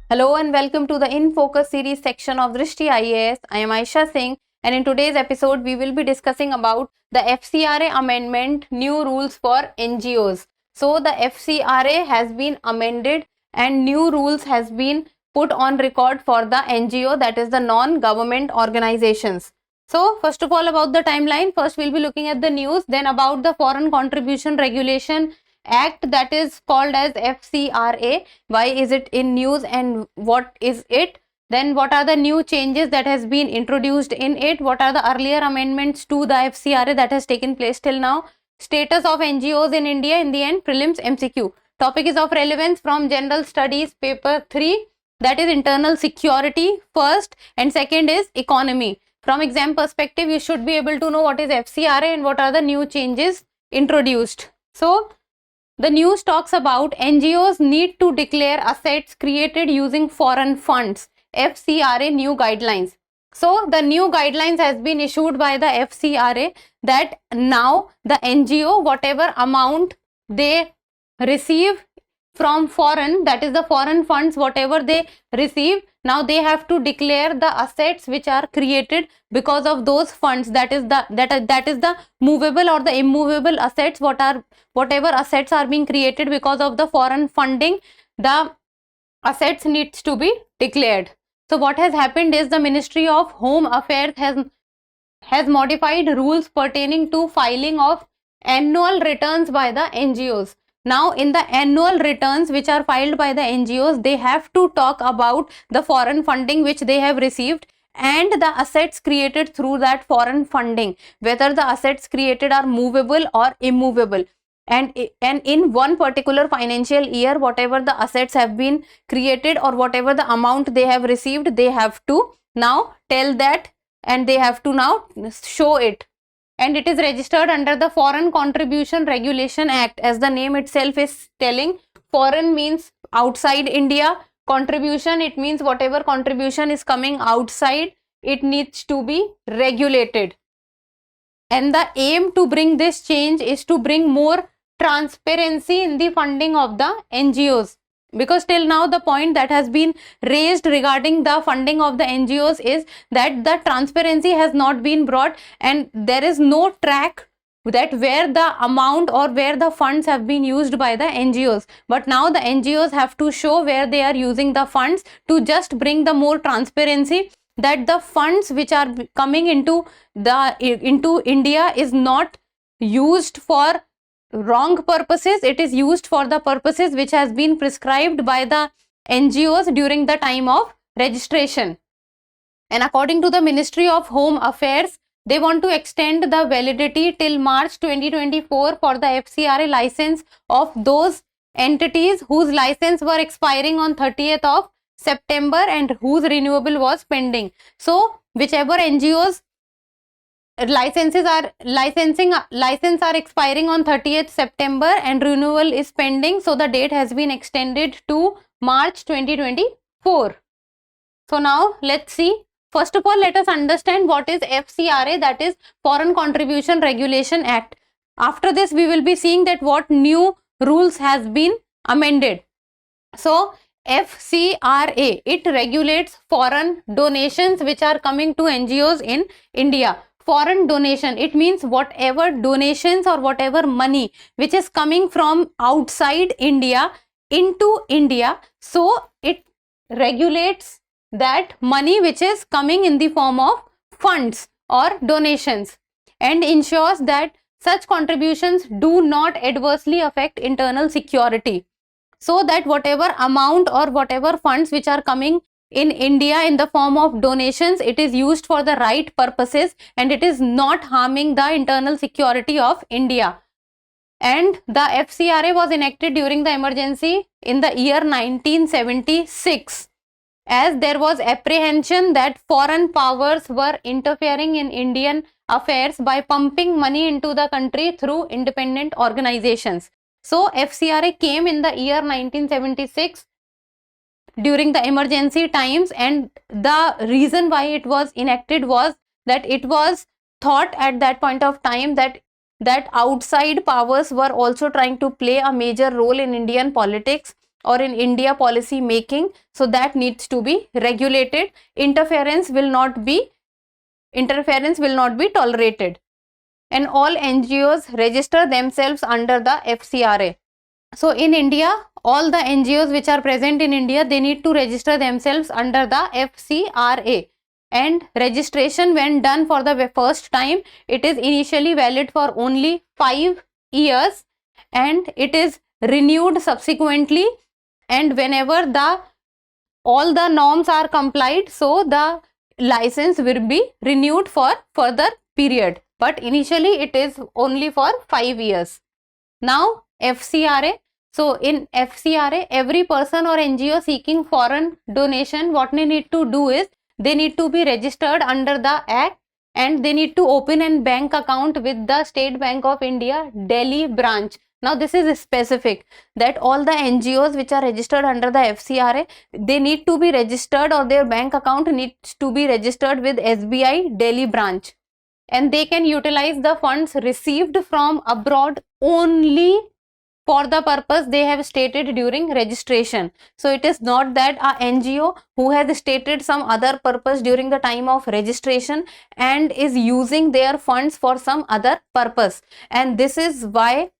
Hello and welcome to the In Focus series section of Drishti IAS. I am Aisha Singh, and in today's episode we will be discussing about the FCRA amendment, new rules for NGOs. So the FCRA has been amended and new rules has been put on record for the NGO, that is the non-government organizations. So first of all, about the timeline, first we'll be looking at the news, then about the Foreign Contribution Regulation Act, that is called as FCRA. Why is it in news and what is it? Then what are the new changes that has been introduced in it? What are the earlier amendments to the FCRA that has taken place till now? Status of NGOs in India in the end, prelims MCQ. Topic is of relevance from General Studies paper 3, that is internal security first, and second is economy. From exam perspective, you should be able to know what is FCRA and what are the new changes introduced. So the news talks about NGOs need to declare assets created using foreign funds. FCRA new guidelines. So the new guidelines has been issued by the FCRA that now the NGO, whatever amount they receive from foreign, that is the foreign funds, whatever they receive, now they have to declare the assets which are created because of those funds, that is the movable or the immovable assets, whatever assets are being created because of the foreign funding, the assets needs to be declared. So what has happened is the Ministry of Home Affairs has modified rules pertaining to filing of annual returns by the NGOs. Now in the annual returns which are filed by the NGOs, they have to talk about the foreign funding which they have received and the assets created through that foreign funding, whether the assets created are movable or immovable. And in one particular financial year, whatever the assets have been created or whatever the amount they have received, they have to now tell that and they have to now show it. And it is registered under the Foreign Contribution Regulation Act. As the name itself is telling, foreign means outside India, contribution, it means whatever contribution is coming outside, it needs to be regulated. And the aim to bring this change is to bring more transparency in the funding of the NGOs. Because till now the point that has been raised regarding the funding of the NGOs is that the transparency has not been brought and there is no track that where the amount or where the funds have been used by the NGOs. But now the NGOs have to show where they are using the funds to just bring the more transparency, that the funds which are coming into India is not used for wrong purposes, it is used for the purposes which has been prescribed by the NGOs during the time of registration. And according to the Ministry of Home Affairs, they want to extend the validity till March 2024 for the FCRA license of those entities whose license were expiring on 30th of September and whose renewable was pending. So whichever NGOs license are expiring on 30th September and renewal is pending, so the date has been extended to March 2024. So now let's see. First of all, let us understand what is FCRA, that is Foreign Contribution Regulation Act. After this we will be seeing that what new rules has been amended. So FCRA, it regulates foreign donations which are coming to NGOs in India. Foreign donation, it means whatever donations or whatever money which is coming from outside India into India, so it regulates that money which is coming in the form of funds or donations and ensures that such contributions do not adversely affect internal security, so that whatever amount or whatever funds which are coming in India in the form of donations, it is used for the right purposes and it is not harming the internal security of India. And the FCRA was enacted during the emergency in the year 1976, as there was apprehension that foreign powers were interfering in Indian affairs by pumping money into the country through independent organizations. So FCRA came in the year 1976 during the emergency times, and the reason why it was enacted was that it was thought at that point of time that outside powers were also trying to play a major role in Indian politics or in India policy making. So that needs to be regulated. Interference will not be tolerated. And all NGOs register themselves under the FCRA. So in India, all the NGOs which are present in India, they need to register themselves under the FCRA. And registration, when done for the first time, it is initially valid for only 5 years and it is renewed subsequently, and whenever all the norms are complied, so the license will be renewed for further period, but initially it is only for 5 years. Now FCRA. So in FCRA, every person or NGO seeking foreign donation, what they need to do is they need to be registered under the Act and they need to open a bank account with the State Bank of India Delhi branch. Now this is specific that all the NGOs which are registered under the FCRA, they need to be registered, or their bank account needs to be registered with SBI Delhi branch, and they can utilize the funds received from abroad only for the purpose they have stated during registration. So it is not that a NGO who has stated some other purpose during the time of registration and is using their funds for some other purpose. And this is why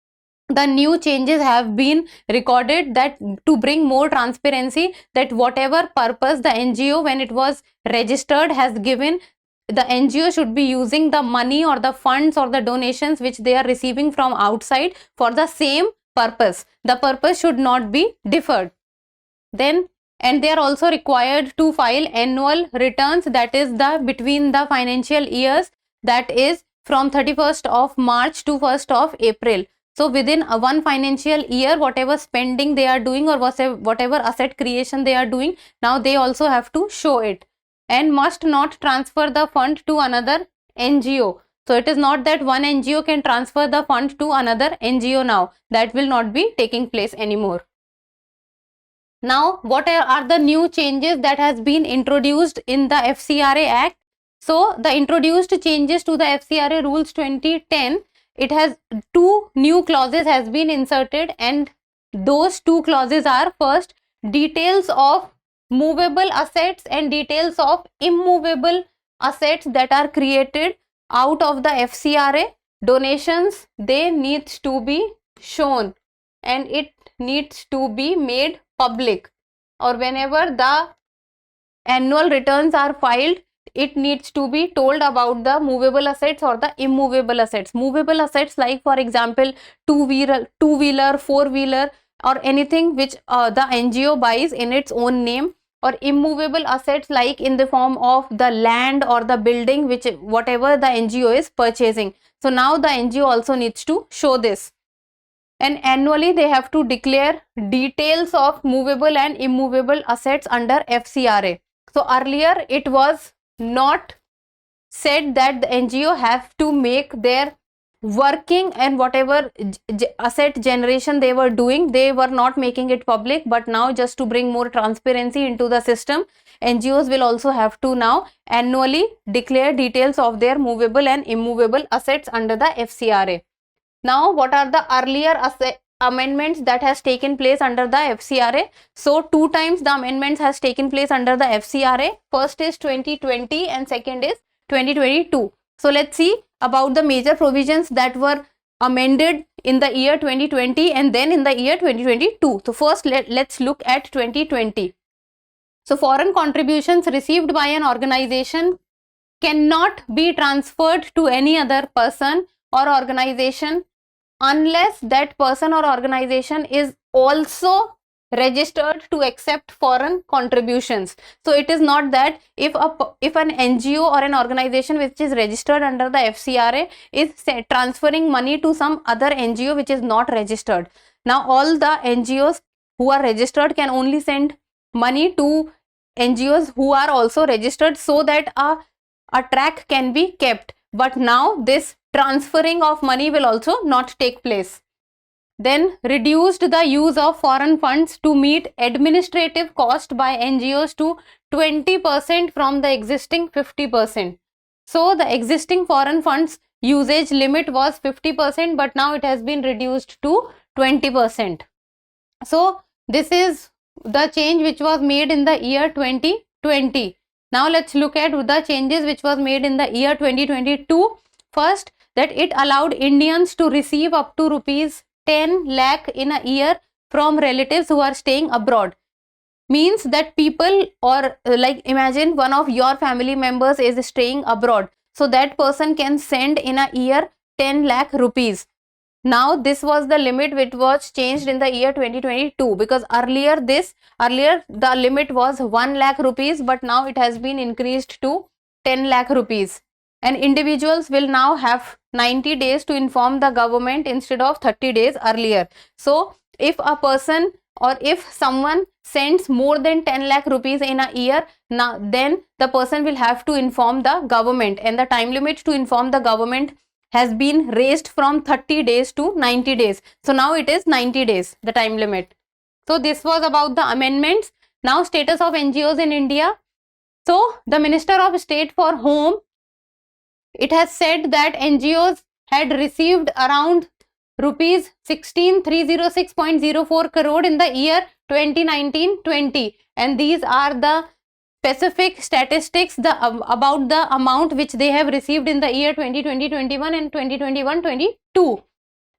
the new changes have been recorded, that to bring more transparency, that whatever purpose the NGO when it was registered has given, the NGO should be using the money or the funds or the donations which they are receiving from outside for the same purpose. The purpose should not be deferred. Then, and they are also required to file annual returns, that is the between the financial years, that is from 31st of March to 1st of April. So within one financial year, whatever spending they are doing or whatever asset creation they are doing, now they also have to show it, and must not transfer the fund to another NGO. So it is not that one NGO can transfer the fund to another NGO now. That will not be taking place anymore. Now, what are the new changes that has been introduced in the FCRA Act? So the introduced changes to the FCRA Rules 2010, it has 2 new clauses has been inserted, and those 2 clauses are: first, details of movable assets and details of immovable assets that are created out of the FCRA donations, they needs to be shown and it needs to be made public, or whenever the annual returns are filed, it needs to be told about the movable assets or the immovable assets. Movable assets, like for example two-wheeler, 4-wheeler, or anything which the NGO buys in its own name, or immovable assets like in the form of the land or the building, which whatever the NGO is purchasing. So now the NGO also needs to show this, and annually they have to declare details of movable and immovable assets under FCRA. So earlier it was not said that the NGO have to make their working and whatever asset generation they were doing, they were not making it public, but now just to bring more transparency into the system, NGOs will also have to now annually declare details of their movable and immovable assets under the FCRA. Now, what are the earlier amendments that has taken place under the FCRA? So 2 times the amendments has taken place under the FCRA. First is 2020 and second is 2022. So let's see about the major provisions that were amended in the year 2020 and then in the year 2022. So first let's look at 2020. So foreign contributions received by an organization cannot be transferred to any other person or organization unless that person or organization is also registered to accept foreign contributions. So it is not that if an NGO or an organization which is registered under the FCRA is transferring money to some other NGO which is not registered. Now all the NGOs who are registered can only send money to NGOs who are also registered, so that a track can be kept. But now this transferring of money will also not take place. Then reduced the use of foreign funds to meet administrative cost by NGOs to 20% from the existing 50%. So the existing foreign funds usage limit was 50%, but now it has been reduced to 20%. So This is the change which was made in the year 2020. Now let's look at the changes which was made in the year 2022. First, that it allowed Indians to receive up to rupees 10 lakh in a year from relatives who are staying abroad. Means that people, or like imagine one of your family members is staying abroad, so that person can send in a year 10 lakh rupees. Now this was the limit which was changed in the year 2022, because earlier the limit was 1 lakh rupees, but now it has been increased to 10 lakh rupees. And individuals will now have 90 days to inform the government instead of 30 days earlier. So if a person, or if someone sends more than 10 lakh rupees in a year, now then the person will have to inform the government, and the time limit to inform the government has been raised from 30 days to 90 days. So now it is 90 days, the time limit. So this was about the amendments. Now status of NGOs in India. So the Minister of State for Home, it has said that NGOs had received around rupees 16,306.04 crore in the year 2019-20, and these are the specific statistics about the amount which they have received in the year 2020-21 and 2021-22.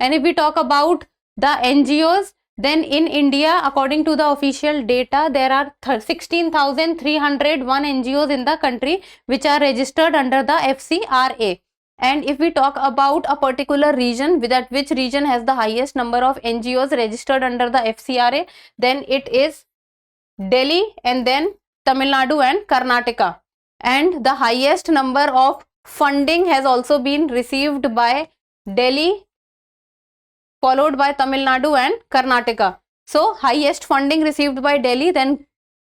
And if we talk about the NGOs, then in India, according to the official data, there are 16,301 NGOs in the country which are registered under the FCRA. And if we talk about a particular region, that which region has the highest number of NGOs registered under the FCRA, then it is Delhi, and then Tamil Nadu and Karnataka. And the highest number of funding has also been received by Delhi, followed by Tamil Nadu and Karnataka. So highest funding received by Delhi, then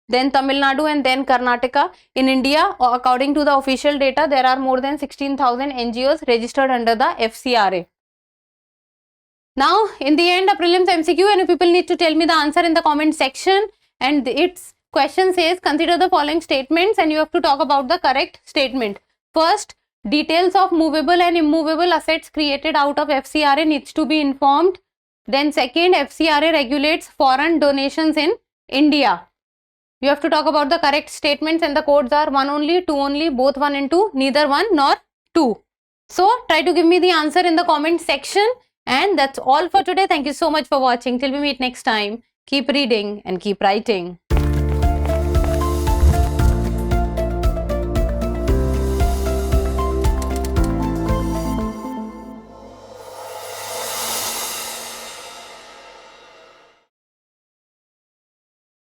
Tamil Nadu, and then Karnataka. In India, according to the official data, there are more than 16,000 NGOs registered under the FCRA. Now in the end, a prelims MCQ, and you people need to tell me the answer in the comment section. And its question says, consider the following statements, and you have to talk about the correct statement. First, details of movable and immovable assets created out of FCRA needs to be informed. Then second, FCRA regulates foreign donations in India. You have to talk about the correct statements, and the codes are 1 only, 2 only, both 1 and 2, neither 1 nor 2. So try to give me the answer in the comment section. And that's all for today. Thank you so much for watching. Till we meet next time, keep reading and keep writing.